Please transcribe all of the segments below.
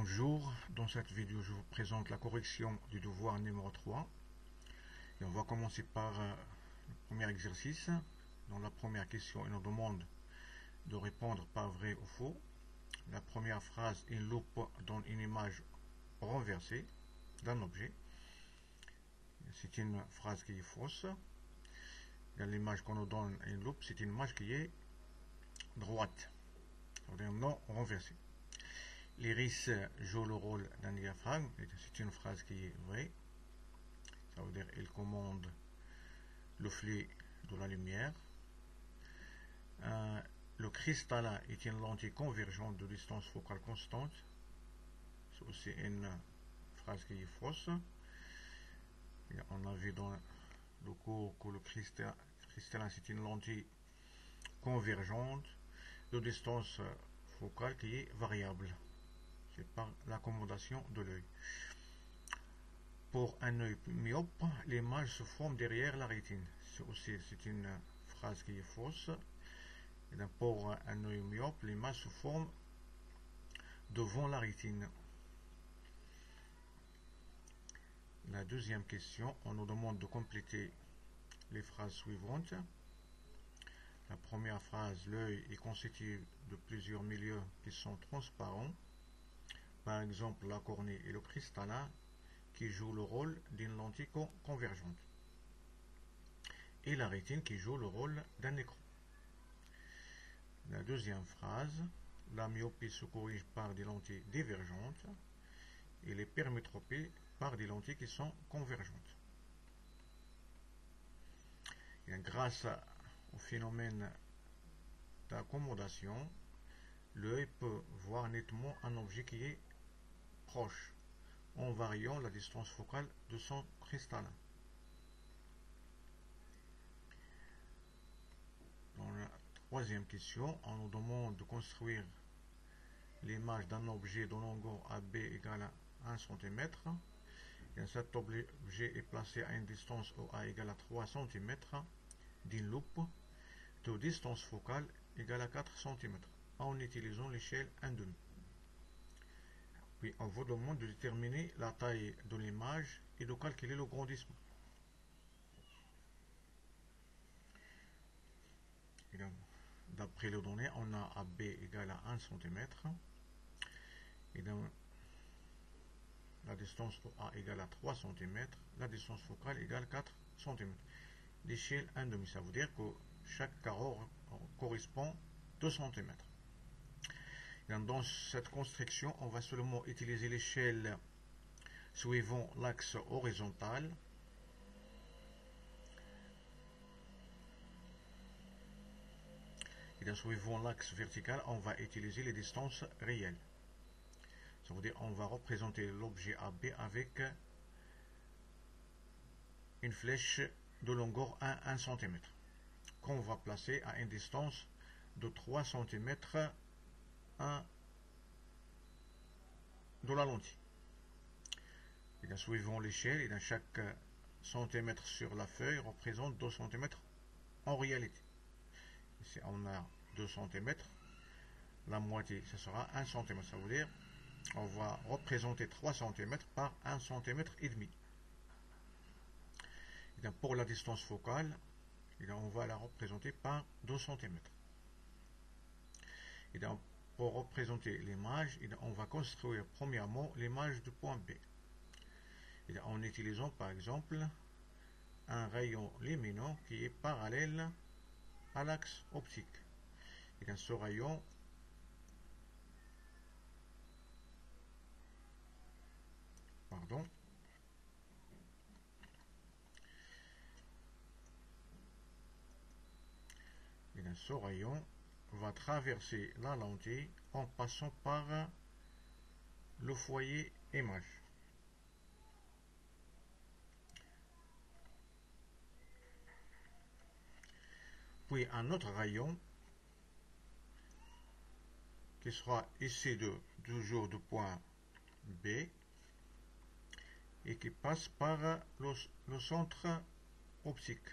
Bonjour, dans cette vidéo je vous présente la correction du devoir numéro 3 et on va commencer par le premier exercice. Dans la première question, il nous demande de répondre par vrai ou faux. La première phrase, une loupe donne une image renversée d'un objet. C'est une phrase qui est fausse. L'image qu'on nous donne une loupe, c'est une image qui est droite, c'est-à-dire non renversée. L'iris joue le rôle d'un diaphragme, c'est une phrase qui est vraie. Ça veut dire il commande le flux de la lumière. Le cristallin est une lentille convergente de distance focale constante. C'est aussi une phrase qui est fausse. Et on a vu dans le cours que le cristallin c'est une lentille convergente de distance focale qui est variable. C'est par l'accommodation de l'œil. Pour un œil myope, l'image se forme derrière la rétine. C'est une phrase qui est fausse. Et pour un œil myope, l'image se forme devant la rétine. La deuxième question, on nous demande de compléter les phrases suivantes. La première phrase, l'œil est constitué de plusieurs milieux qui sont transparents. Par exemple, la cornée et le cristallin qui jouent le rôle d'une lentille convergente. Et la rétine qui joue le rôle d'un écran. La deuxième phrase, la myopie se corrige par des lentilles divergentes et l'hypermétropie par des lentilles qui sont convergentes. Et grâce au phénomène d'accommodation, l'œil peut voir nettement un objet qui est proche en variant la distance focale de son cristallin. Dans la troisième question, on nous demande de construire l'image d'un objet de longueur AB égale à 1 cm. Et cet objet est placé à une distance OA égale à 3 cm d'une loupe de distance focale égale à 4 cm en utilisant l'échelle 1/2. Puis on vous demande de déterminer la taille de l'image et de calculer le grandissement. D'après les données, on a AB égale à 1 cm. Et donc, la distance OA égale à 3 cm. La distance focale égale à 4 cm. L'échelle 1/2, ça veut dire que chaque carreau correspond à 2 cm. Dans cette construction, on va seulement utiliser l'échelle suivant l'axe horizontal. Et suivant l'axe vertical, on va utiliser les distances réelles. Ça veut dire qu'on va représenter l'objet AB avec une flèche de longueur 1 cm qu'on va placer à une distance de 3 cm de la lentille. Et suivant l'échelle, chaque centimètre sur la feuille représente 2 cm en réalité. Ici on a 2 cm, la moitié ce sera 1 cm, ça veut dire on va représenter 3 cm par 1 cm et demi. Et pour la distance focale, on va la représenter par 2 cm. Et pour représenter l'image, on va construire premièrement l'image du point B. Et en utilisant par exemple un rayon lumineux qui est parallèle à l'axe optique. Et dans ce rayon, va traverser la lentille en passant par le foyer image. Puis un autre rayon qui sera ici toujours du point B et qui passe par le centre optique.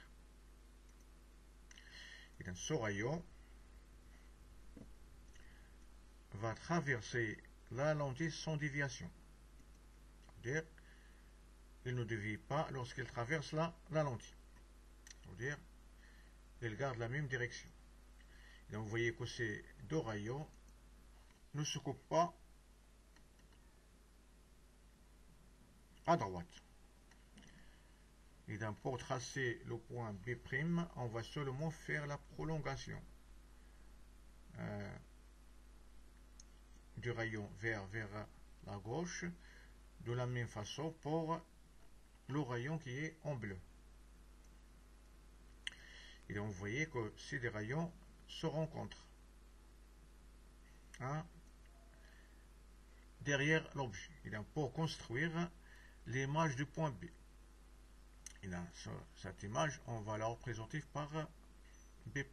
Et dans ce rayon va traverser la lentille sans déviation. C'est-à-dire, il ne dévie pas lorsqu'il traverse la lentille. C'est-à-dire, il garde la même direction. Et donc, vous voyez que ces deux rayons ne se coupent pas à droite. Et donc, pour tracer le point B', on va seulement faire la prolongation du rayon vers la gauche, de la même façon pour le rayon qui est en bleu. Et donc, vous voyez que ces deux rayons se rencontrent derrière l'objet. Et donc, pour construire l'image du point B. Et dans cette image, on va la représenter par B'.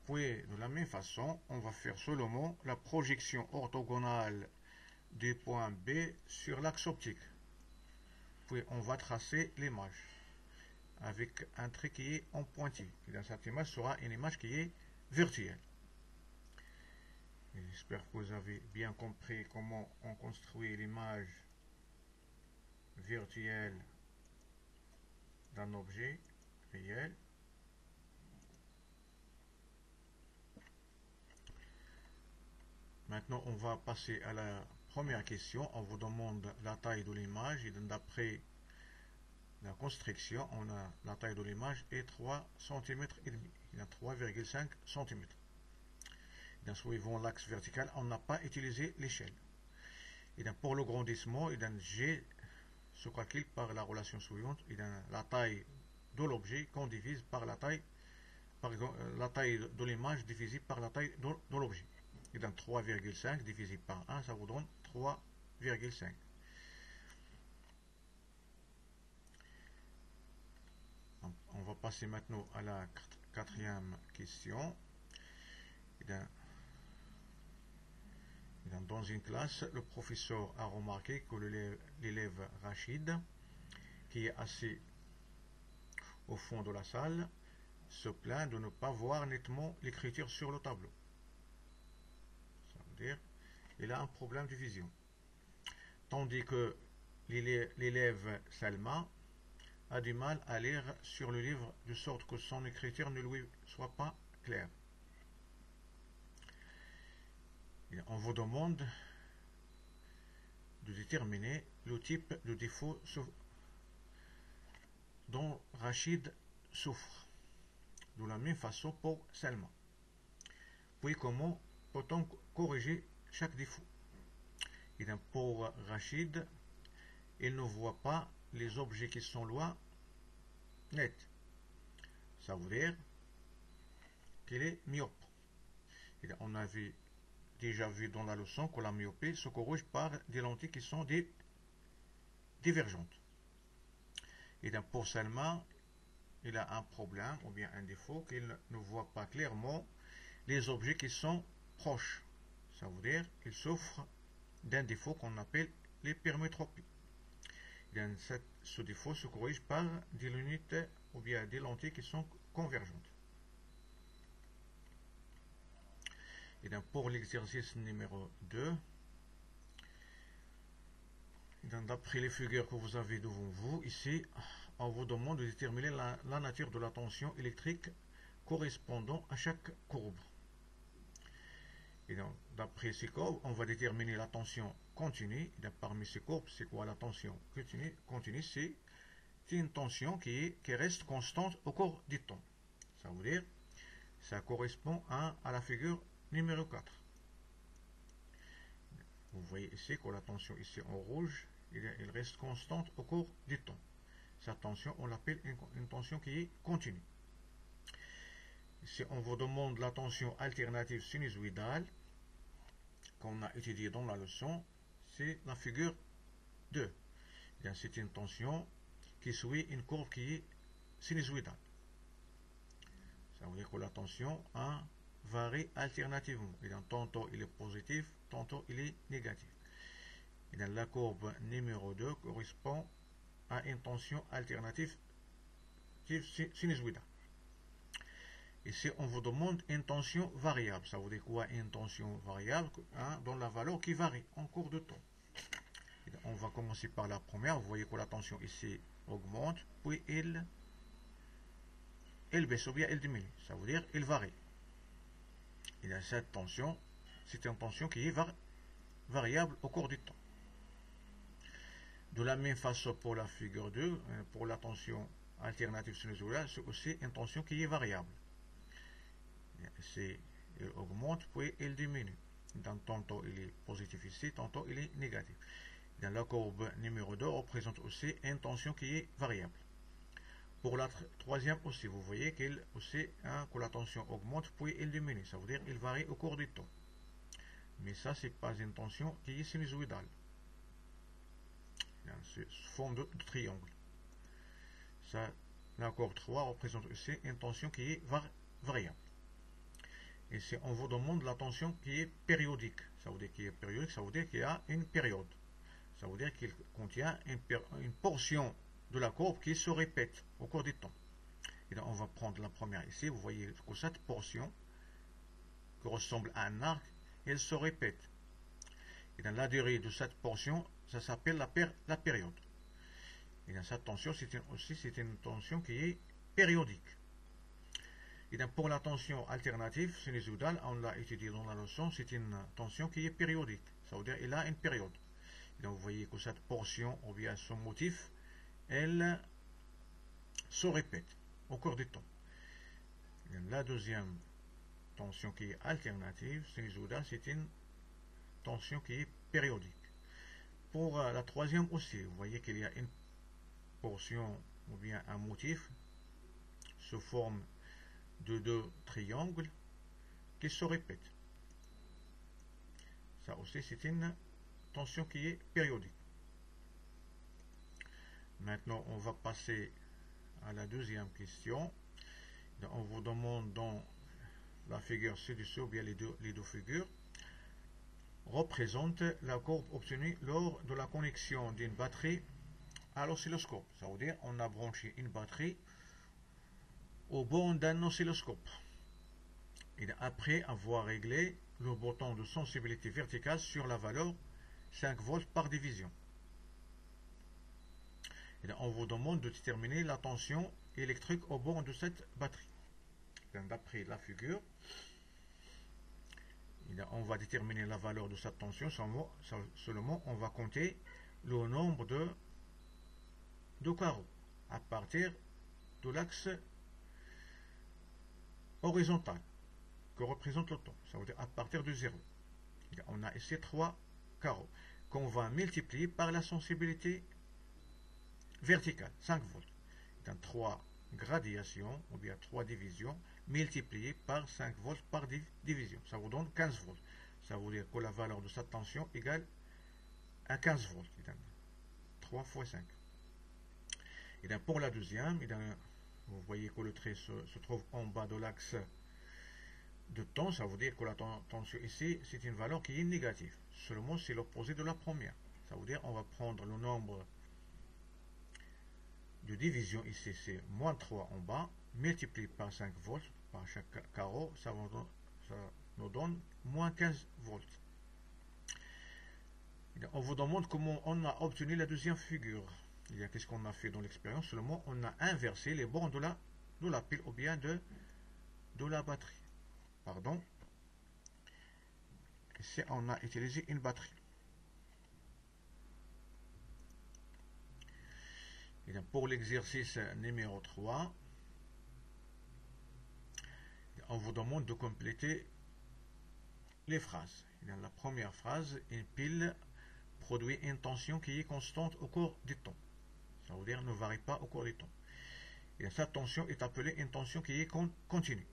Puis, de la même façon, on va faire seulement la projection orthogonale du point B sur l'axe optique. Puis, on va tracer l'image avec un trait qui est en pointillé. Et dans cette image sera une image qui est virtuelle. J'espère que vous avez bien compris comment on construit l'image virtuelle d'un objet réel. Maintenant, on va passer à la première question. On vous demande la taille de l'image et d'après la construction, on a la taille de l'image est 3 cm et demi. Il y a 3,5 cm. Dans suivant l'axe vertical, on n'a pas utilisé l'échelle. Et pour le grandissement, G se calcule par la relation suivante. La taille de l'objet qu'on divise par la taille de l'image divisée par la taille de l'objet. Et dans 3,5 divisé par 1, ça vous donne 3,5. On va passer maintenant à la quatrième question. Dans une classe, le professeur a remarqué que l'élève Rachid, qui est assis au fond de la salle, se plaint de ne pas voir nettement l'écriture sur le tableau. Ça veut dire qu'il a un problème de vision. Tandis que l'élève Salma a du mal à lire sur le livre de sorte que son écriture ne lui soit pas claire. Et on vous demande de déterminer le type de défaut dont Rachid souffre, de la même façon pour Salma. Puis comment peut-on corriger chaque défaut? Et pour Rachid, il ne voit pas les objets qui sont loin net. Ça veut dire qu'il est myope. Et on avait déjà vu dans la leçon que la myopie se corrige par des lentilles qui sont divergentes. Et pour Salma, il a un problème ou bien un défaut qu'il ne voit pas clairement les objets qui sont proches. Ça veut dire qu'il souffre d'un défaut qu'on appelle l'hypermétropie. Ce défaut se corrige par des lunettes ou bien des lentilles qui sont convergentes. Et pour l'exercice numéro 2, d'après les figures que vous avez devant vous, ici, on vous demande de déterminer la nature de la tension électrique correspondant à chaque courbe. Et d'après ces courbes, on va déterminer la tension continue. Et parmi ces courbes, c'est quoi la tension continue? C'est une tension qui reste constante au cours du temps. Ça veut dire, ça correspond à la figure numéro 4. Vous voyez ici que la tension ici en rouge, elle reste constante au cours du temps. Cette tension, on l'appelle une tension qui est continue. Si on vous demande la tension alternative sinusoïdale, qu'on a étudiée dans la leçon, c'est la figure 2. C'est une tension qui suit une courbe qui est sinusoïdale. Ça veut dire que la tension varie alternativement. Tantôt il est positif, tantôt il est négatif. Et dans la courbe numéro 2 correspond à une tension alternative sinusoïdale. Ici, on vous demande une tension variable. Ça veut dire quoi une tension variable, hein, dans la valeur qui varie en cours de temps. On va commencer par la première. Vous voyez que la tension ici augmente, puis elle baisse ou bien elle diminue. Ça veut dire elle varie. Et dans cette tension, c'est une tension qui est variable au cours du temps. De la même façon pour la figure 2, pour la tension alternative sinusoïdale, c'est aussi une tension qui est variable. Ici, elle augmente, puis elle diminue. Donc, tantôt il est positif ici, tantôt il est négatif. Dans la courbe numéro 2, on représente aussi une tension qui est variable. Pour la troisième aussi, vous voyez qu'elle aussi, hein, que la tension augmente, puis elle diminue. Ça veut dire qu'elle varie au cours du temps. Mais ça, ce n'est pas une tension qui est sinusoïdale. C'est sous forme de triangle. Ça, la courbe 3 représente aussi une tension qui est variable. Et si on vous demande la tension qui est périodique, ça veut dire qu'il est périodique, ça veut dire qu'il y a une période. Ça veut dire qu'il contient une portion de la courbe qui se répète au cours du temps. Et donc on va prendre la première ici. Vous voyez que cette portion, qui ressemble à un arc, elle se répète. Et dans la durée de cette portion, ça s'appelle la période. Et dans cette tension, c'est une tension qui est périodique. Et donc pour la tension alternative sinusoïdale, on l'a étudié dans la leçon, c'est une tension qui est périodique. Ça veut dire qu'elle a une période. Et donc vous voyez que cette portion, ou bien son motif, elle se répète au cours du temps. Et donc la deuxième tension qui est alternative sinusoïdale, c'est une tension qui est périodique. Pour la troisième aussi, vous voyez qu'il y a une portion ou bien un motif sous forme de deux triangles qui se répètent. Ça aussi, c'est une tension qui est périodique. Maintenant, on va passer à la deuxième question. Donc, on vous demande dans la figure ci-dessus, ou bien les deux figures, représente la courbe obtenue lors de la connexion d'une batterie à l'oscilloscope. Ça veut dire on a branché une batterie au bord d'un oscilloscope. Et après avoir réglé le bouton de sensibilité verticale sur la valeur 5 volts par division. Et on vous demande de déterminer la tension électrique au bord de cette batterie. D'après la figure, on va déterminer la valeur de cette tension, seulement on va compter le nombre de carreaux à partir de l'axe horizontal que représente le temps. Ça veut dire à partir de 0. On a ici 3 carreaux qu'on va multiplier par la sensibilité verticale, 5 volts. Dans 3 gradations, ou bien 3 divisions, multipliées par 5 volts par division. Ça vous donne 15 volts. Ça veut dire que la valeur de cette tension égale à 15 volts. 3 fois 5. Et donc pour la deuxième, vous voyez que le trait se trouve en bas de l'axe de temps. Ça veut dire que la tension ici, c'est une valeur qui est négative. Seulement, c'est l'opposé de la première. Ça veut dire qu'on va prendre le nombre de division ici, c'est moins 3 en bas, multiplié par 5 volts, par chaque carreau, ça nous donne moins 15 volts. On vous demande comment on a obtenu la deuxième figure. Qu'est-ce qu'on a fait dans l'expérience? Seulement, on a inversé les bornes de la pile ou bien de la batterie. Pardon. Ici, on a utilisé une batterie. Et donc, pour l'exercice numéro 3, on vous demande de compléter les phrases. Dans la première phrase, une pile produit une tension qui est constante au cours du temps. Ça veut dire ne varie pas au cours du temps. Et cette tension est appelée une tension qui est continue.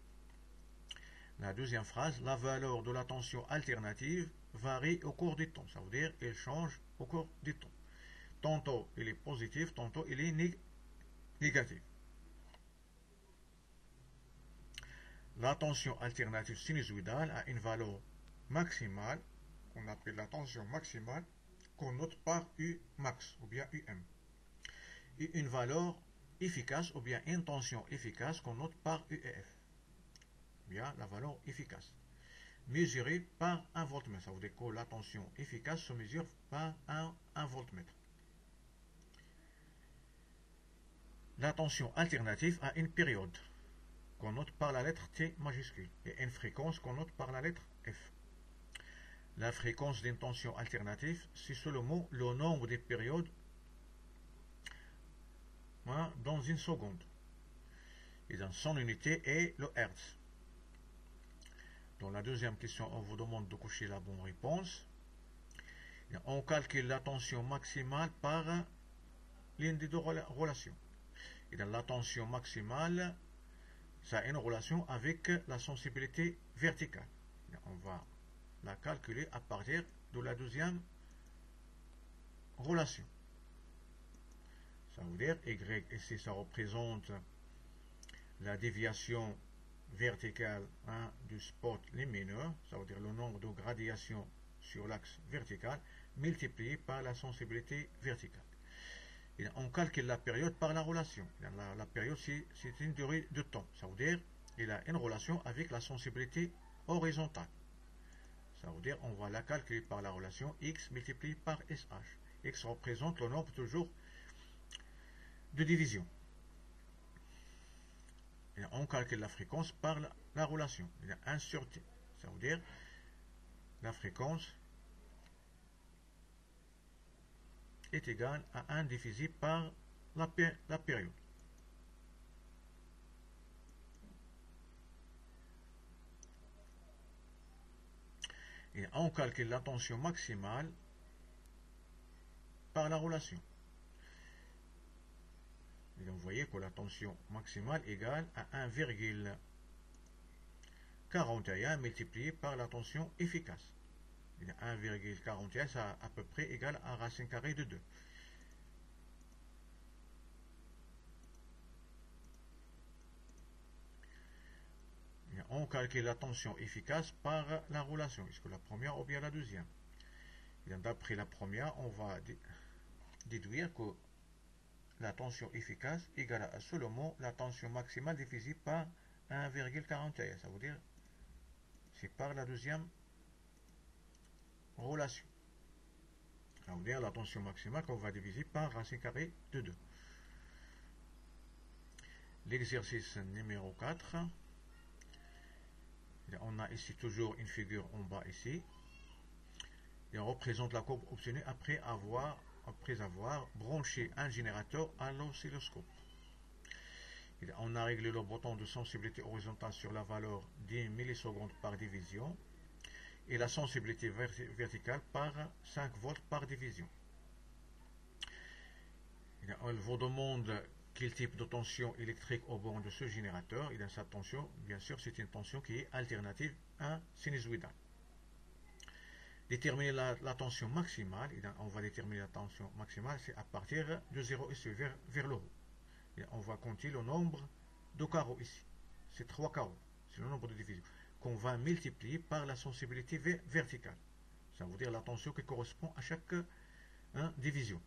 La deuxième phrase, la valeur de la tension alternative varie au cours du temps. Ça veut dire qu'elle change au cours du temps. Tantôt il est positif, tantôt il est négatif. La tension alternative sinusoïdale a une valeur maximale, qu'on appelle la tension maximale, qu'on note par U max ou bien UM. Et une valeur efficace ou bien une tension efficace qu'on note par UEF. Bien la valeur efficace. Mesurée par un voltmètre. Ça veut dire que la tension efficace se mesure par un voltmètre. La tension alternative a une période qu'on note par la lettre T majuscule et une fréquence qu'on note par la lettre F. La fréquence d'une tension alternative, c'est seulement le nombre de périodes dans une seconde. Et dans son unité est le Hertz. Dans la deuxième question, on vous demande de cocher la bonne réponse. On calcule la tension maximale par l'une des deux relations. Et dans la tension maximale, ça a une relation avec la sensibilité verticale. On va la calculer à partir de la deuxième relation. Ça veut dire Y ici, ça représente la déviation verticale du spot lumineux, ça veut dire le nombre de gradations sur l'axe vertical, multiplié par la sensibilité verticale. Et on calcule la période par la relation. La période, c'est une durée de temps. Ça veut dire qu'il a une relation avec la sensibilité horizontale. Ça veut dire on va la calculer par la relation X multiplié par SH. X représente le nombre toujours de division. Et on calcule la fréquence par la relation. Il y a 1 sur T. Ça veut dire la fréquence est égale à 1 divisé par la période. Et on calcule la tension maximale par la relation. Et donc vous voyez que la tension maximale égale à 1,41 multiplié par la tension efficace. 1,41, ça à peu près égal à racine carrée de 2. Et on calcule la tension efficace par la relation. Est-ce que la première ou bien la deuxième? D'après la première, on va déduire que la tension efficace égale à seulement la tension maximale divisée par 1,41. Ça veut dire c'est par la deuxième relation. Ça veut dire la tension maximale qu'on va diviser par racine carrée de 2. L'exercice numéro 4. On a ici toujours une figure en bas ici. Et on représente la courbe obtenue après avoir branché un générateur à l'oscilloscope. On a réglé le bouton de sensibilité horizontale sur la valeur d'1 milliseconde par division et la sensibilité verticale par 5 volts par division. On vous demande quel type de tension électrique au borne de ce générateur. Et dans cette tension, bien sûr, c'est une tension qui est alternative à sinusoïdale. Déterminer la tension maximale, et on va déterminer la tension maximale, c'est à partir de 0 ici, vers le haut. Et on va compter le nombre de carreaux ici. C'est 3 carreaux, c'est le nombre de divisions, qu'on va multiplier par la sensibilité verticale. Ça veut dire la tension qui correspond à chaque division.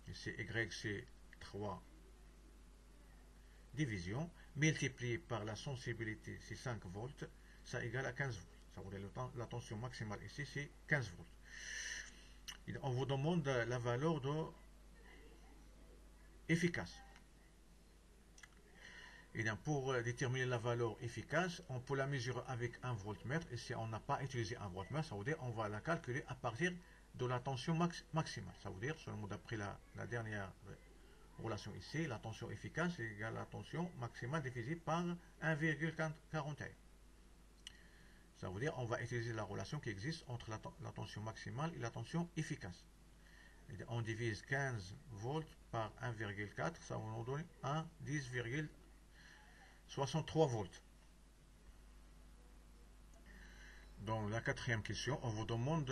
Ici, Y, c'est 3 divisions, multiplié par la sensibilité, c'est 5 volts, ça égale à 15 volts. Ça veut dire la tension maximale ici, c'est 15 volts. Et on vous demande la valeur de efficace. Et pour déterminer la valeur efficace, on peut la mesurer avec un voltmètre. Et si on n'a pas utilisé un voltmètre, ça veut dire on va la calculer à partir de la tension maximale. Ça veut dire, seulement d'après la dernière relation ici, la tension efficace est égale à la tension maximale divisée par 1,41. Ça veut dire on va utiliser la relation qui existe entre la tension maximale et la tension efficace. Et on divise 15 volts par 1,4, ça va nous donner 10,63 volts. Dans la quatrième question, on vous demande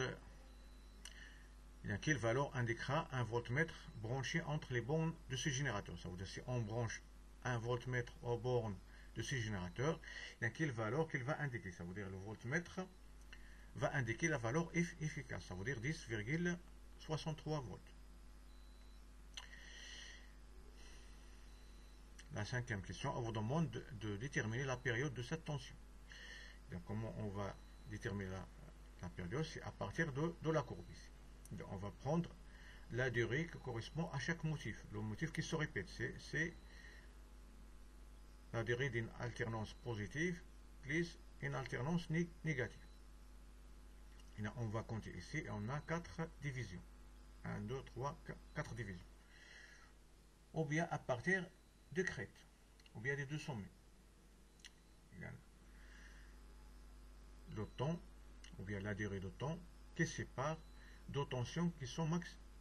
quelle valeur indiquera un voltmètre branché entre les bornes de ce générateur. Ça veut dire si on branche un voltmètre aux bornes de ce générateur, quelle valeur qu'il va indiquer. Ça veut dire le voltmètre va indiquer la valeur efficace. Ça veut dire 10,63 63 volts. La cinquième question, on vous demande de déterminer la période de cette tension. Donc, comment on va déterminer la période? C'est à partir de la courbe ici. Donc, on va prendre la durée qui correspond à chaque motif. Le motif qui se répète, c'est la durée d'une alternance positive plus une alternance négative. Et là, on va compter ici et on a 4 divisions. 1, 2, 3, 4 divisions. Ou bien à partir de crête, ou bien des deux sommets. Le temps, ou bien la durée de temps, qui sépare deux tensions qui sont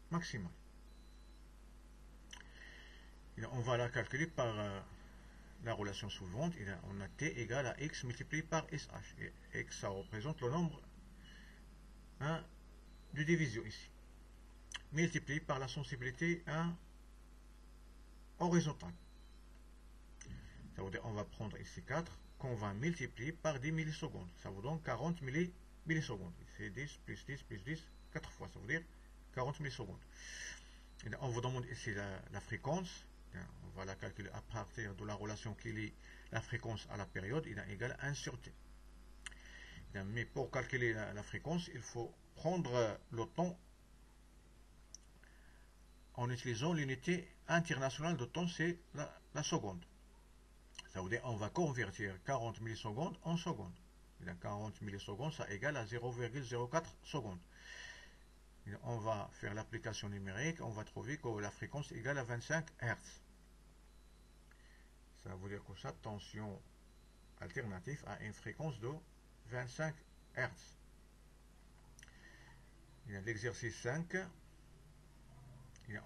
maximales. Et on va la calculer par la relation suivante. Et là, on a T égale à X multiplié par SH. Et X, ça représente le nombre de division ici, multiplié par la sensibilité horizontale. Ça veut dire on va prendre ici 4 qu'on va multiplier par 10 millisecondes. Ça vous donne 40 millisecondes. C'est 10 plus 10 plus 10, 4 fois. Ça veut dire 40 millisecondes. Et on vous demande ici la fréquence. On va la calculer à partir de la relation qui lie la fréquence à la période. Il est égal à 1 sur T. Mais pour calculer la fréquence, il faut prendre le temps en utilisant l'unité internationale de temps, c'est la seconde. Ça veut dire qu'on va convertir 40 millisecondes en secondes. Et 40 millisecondes, ça égale à 0,04 secondes. Et on va faire l'application numérique, on va trouver que la fréquence est égale à 25 Hz. Ça veut dire que cette tension alternative a une fréquence de 25 Hz. L'exercice 5.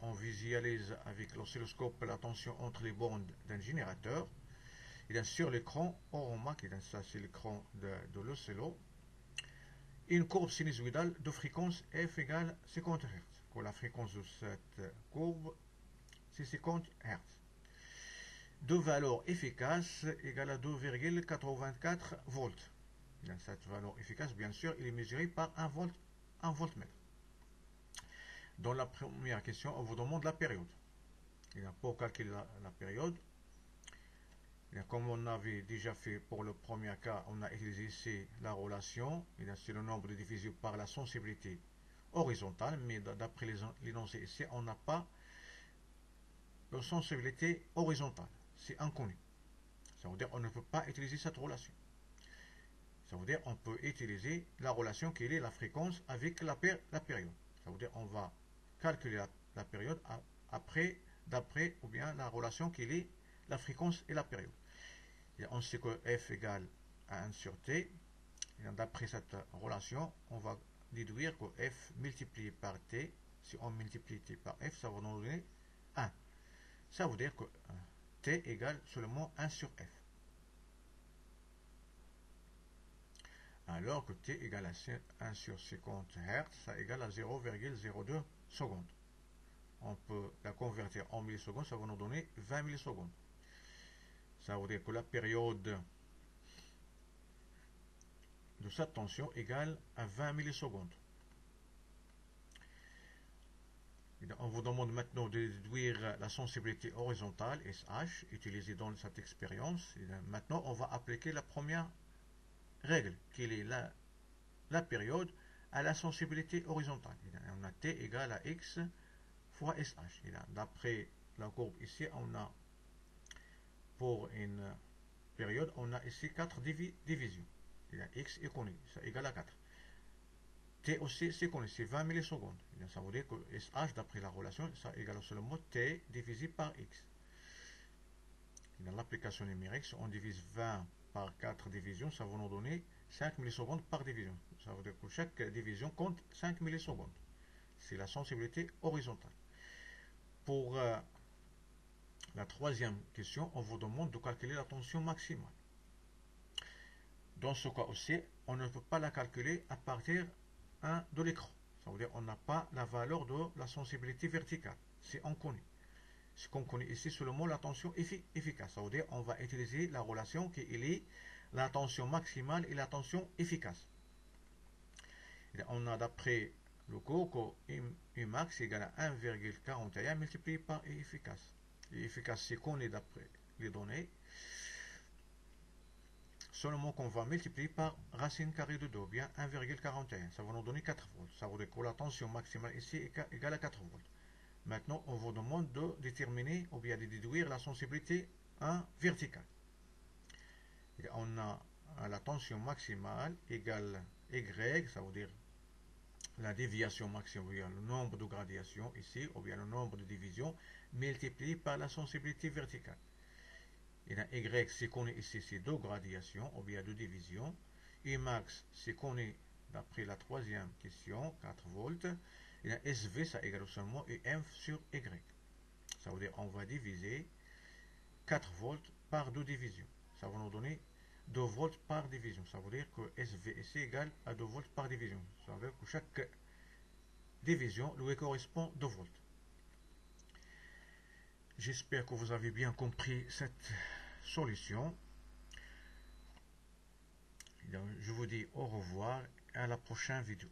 On visualise avec l'oscilloscope la tension entre les bornes d'un générateur. Sur l'écran, on remarque, ça c'est l'écran de l'oscillo, une courbe sinusoïdale de fréquence f égale 50 Hz. Pour la fréquence de cette courbe, c'est 50 Hz. Deux valeurs efficaces égale à 2,84 volts. Cette valeur efficace, bien sûr, elle est mesurée par 1 voltmètre. Dans la première question, on vous demande la période. Pour calculer la période, comme on avait déjà fait pour le premier cas, on a utilisé ici la relation, c'est le nombre de divisions par la sensibilité horizontale, mais d'après l'énoncé ici, on n'a pas de sensibilité horizontale, c'est inconnu. Ça veut dire qu'on ne peut pas utiliser cette relation. Ça veut dire qu'on peut utiliser la relation qui est la fréquence avec la période. Ça veut dire qu'on va calculer la période d'après ou bien la relation qui est la fréquence et la période. Et on sait que F égale à 1 sur T. D'après cette relation, on va déduire que F multiplié par T, si on multiplie T par F, ça va nous donner 1. Ça veut dire que T égale seulement 1 sur F. Alors que T égale à 1 sur 50 Hz, ça égale à 0,02 secondes. On peut la convertir en millisecondes, ça va nous donner 20 millisecondes. Ça veut dire que la période de cette tension égale à 20 millisecondes. On vous demande maintenant de déduire la sensibilité horizontale, SH, utilisée dans cette expérience. Maintenant, on va appliquer la première règle, qui est la période à la sensibilité horizontale. On a T égale à X fois SH. D'après la courbe ici, on a pour une période, on a ici 4 divisions. X est connu, ça égale à 4. T aussi, c'est connu, c'est 20 millisecondes. Ça veut dire que SH, d'après la relation, ça égale seulement T divisé par X. Dans l'application numérique, si on divise 20 par 4 divisions, ça va nous donner 5 millisecondes par division. Ça veut dire que chaque division compte 5 millisecondes. C'est la sensibilité horizontale. Pour la troisième question, on vous demande de calculer la tension maximale. Dans ce cas aussi, on ne peut pas la calculer à partir de l'écran. Ça veut dire qu'on n'a pas la valeur de la sensibilité verticale. C'est inconnu. Ce qu'on connaît ici, c'est seulement la tension efficace. Ça veut dire qu'on va utiliser la relation qui est la tension maximale et la tension efficace. Et on a d'après le cours que Umax égale à 1,41 multiplié par I efficace. I efficace, c'est connu d'après les données. Seulement qu'on va multiplier par racine carrée de 2, bien 1,41. Ça va nous donner 4 volts. Ça veut dire que la tension maximale ici est égale à 4 volts. Maintenant, on vous demande de déterminer ou bien de déduire la sensibilité verticale. Et on a la tension maximale égale Y, ça veut dire la déviation maximale, ou bien le nombre de gradations ici, ou bien le nombre de divisions, multiplié par la sensibilité verticale. Et la Y, c'est connu ici, c'est 2 gradations, ou bien 2 divisions. I max, c'est connu d'après la troisième question, 4 volts. Et la SV, ça égale seulement IM sur Y. Ça veut dire on va diviser 4 volts par 2 divisions. Ça va nous donner 2 volts par division. Ça veut dire que SV ici égale à 2 volts par division. Ça veut dire que chaque division lui correspond 2 volts. J'espère que vous avez bien compris cette solution. Je vous dis au revoir et à la prochaine vidéo.